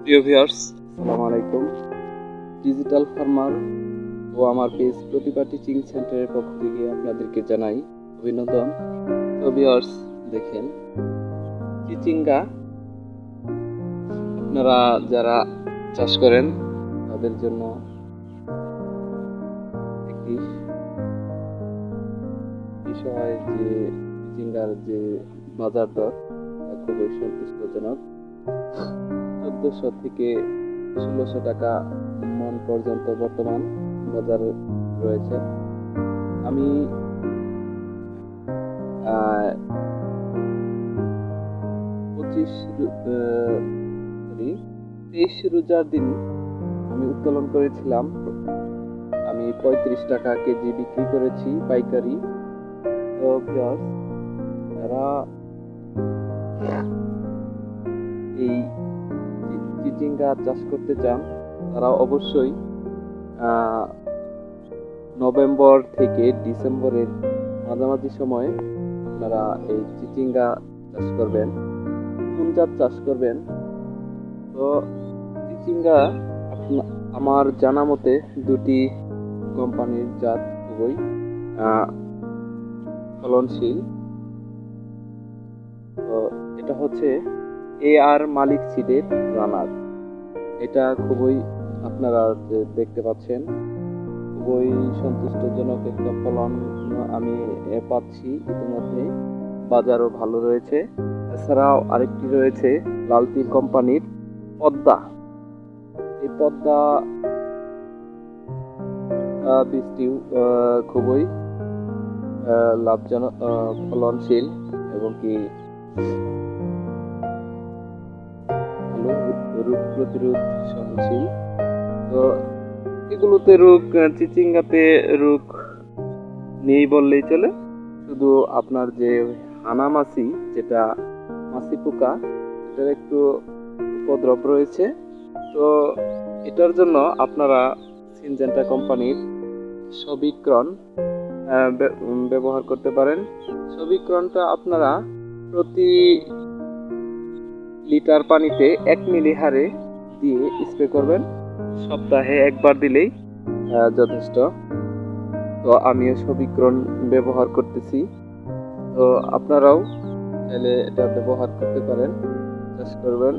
প্রিয় ভিউয়ার্স, আসসালামু আলাইকুম। ডিজিটাল ফার্মার ও আমার পেজ প্রতিভা টিচিং সেন্টারের পক্ষ থেকে আপনাদেরকে জানাই অভিনন্দন। তো ভিউয়ার্স, দেখেন চিচিঙ্গা আপনারা যারা চাষ করেন তাদের জন্য একটি বিষয় যে চিচিঙ্গার যে বাজার দর তা খুবই সন্তুষ্টজনক। 1400 থেকে 1600 টাকা মন পর্যন্ত বর্তমান বাজারে রয়েছে। আমি আহ, 23 রোজার দিন আমি উত্তোলন করেছিলাম। আমি 35 টাকা কেজি বিক্রি করেছি পাইকারি। তো ভিউয়ার্স, যারা এই চিচিঙ্গা চাষ করতে চান তারা অবশ্যই আহ, নভেম্বর থেকে ডিসেম্বরের মাঝামাঝি সময়ে আপনারা এই চিচিঙ্গা চাষ করবেন। কোন জাত চাষ করবেন? তো চিচিঙ্গা আমার জানা মতে দুটি কোম্পানির জাত খুবই আহ, ফলনশীল। তো এটা হচ্ছে আর মালিক সিডের রানার। এটা খুবই আপনারা যে দেখতে পাচ্ছেন খুবই সন্তুষ্টজনক একটা ফলন আমি পাচ্ছি ইতিমধ্যে। বাজারও ভালো রয়েছে। এছাড়াও আরেকটি রয়েছে লালতির কোম্পানির পদ্মা। এই পদ্মা বীজটি খুবই লাভজনক, ফলনশীল এবং কি ভালো রোগ প্রতিরোধ সহনশীল। তো এগুলোতে রোগ, চিচিঙ্গাতে রোগ নেই বললেই চলে। শুধু আপনার যে হানামাছি, যেটা মাছি পোকা, এটার একটু উপদ্রব রয়েছে। তো এটার জন্য আপনারা সিনজেন্টা কোম্পানির সবিক্রন ব্যবহার করতে পারেন। সবিক্রনটা আপনারা প্রতি লিটার পানিতে 1 মিলি হারে দিয়ে স্প্রে করবেন। সপ্তাহে একবার দিলেই যথেষ্ট। তো আমিও সবিক্রন ব্যবহার করতেছি। তো আপনারাও চাইলে এটা ব্যবহার করতে পারেন, চাষ করবেন।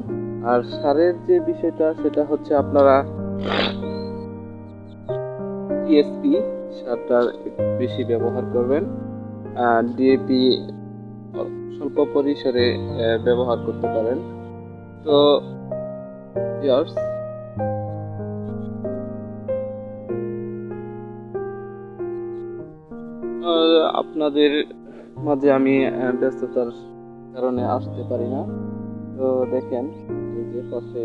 আর সারের যে বিষয়টা সেটা হচ্ছে আপনারা টিএসপি সারটা বেশি ব্যবহার করবেন। ডিএপি স্বল্প পরিসরে ব্যবহার করতে পারেন। তো ভিউয়ার্স, আপনাদের মাঝে আমি ব্যস্ততার কারণে আসতে পারি না। তো দেখেন এই যে পাশে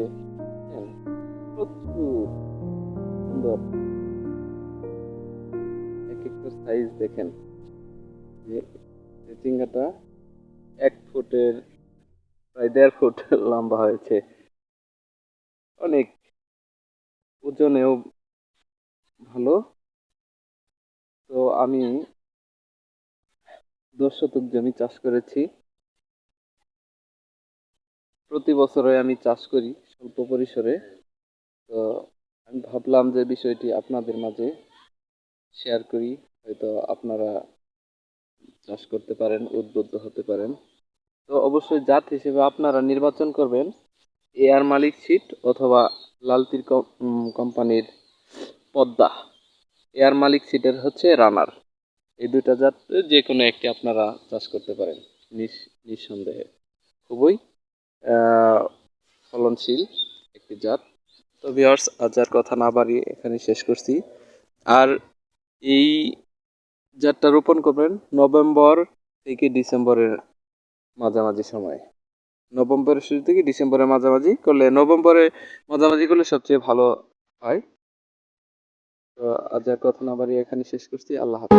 প্রচুর সুন্দর এক একটা সাইজ দেখেন। যে চিচিঙ্গাটা 1 ফুটের প্রায় 1.5 ফুট লম্বা হয়েছে। অনেক ওজনেও ভালো। তো আমি 10 শতক জমি চাষ করেছি। প্রতি বছরে আমি চাষ করি স্বল্প পরিসরে। তো আমি ভাবলাম যে বিষয়টি আপনাদের মাঝে শেয়ার করি, হয়তো আপনারা চাষ করতে পারেন, উদ্বুদ্ধ হতে পারেন। তো অবশ্যই জাত হিসেবে আপনারা নির্বাচন করবেন এয়ার মালিক সিড অথবা লালতির কোম্পানির পদ্মা। এয়ার মালিক সিডের হচ্ছে রানার। এই দুইটা জাত যে কোনো একটি আপনারা চাষ করতে পারেন নিঃসন্দেহে। খুবই আহ, ফলনশীল একটি জাত। তো ভিউয়ার্স, আজ আর কথা না বাড়িয়ে এখানে শেষ করছি। আর এই জাতটা রোপণ করবেন নভেম্বর থেকে ডিসেম্বরের মাঝামাঝি সময়। নভেম্বরের শুরু থেকে ডিসেম্বরের মাঝামাঝি করলে, নভেম্বরের মাঝামাঝি করলে সবচেয়ে ভালো হয়। তো আজ আর কথা না বাড়িয়ে এখানে শেষ করছি। আল্লাহ হাফেজ।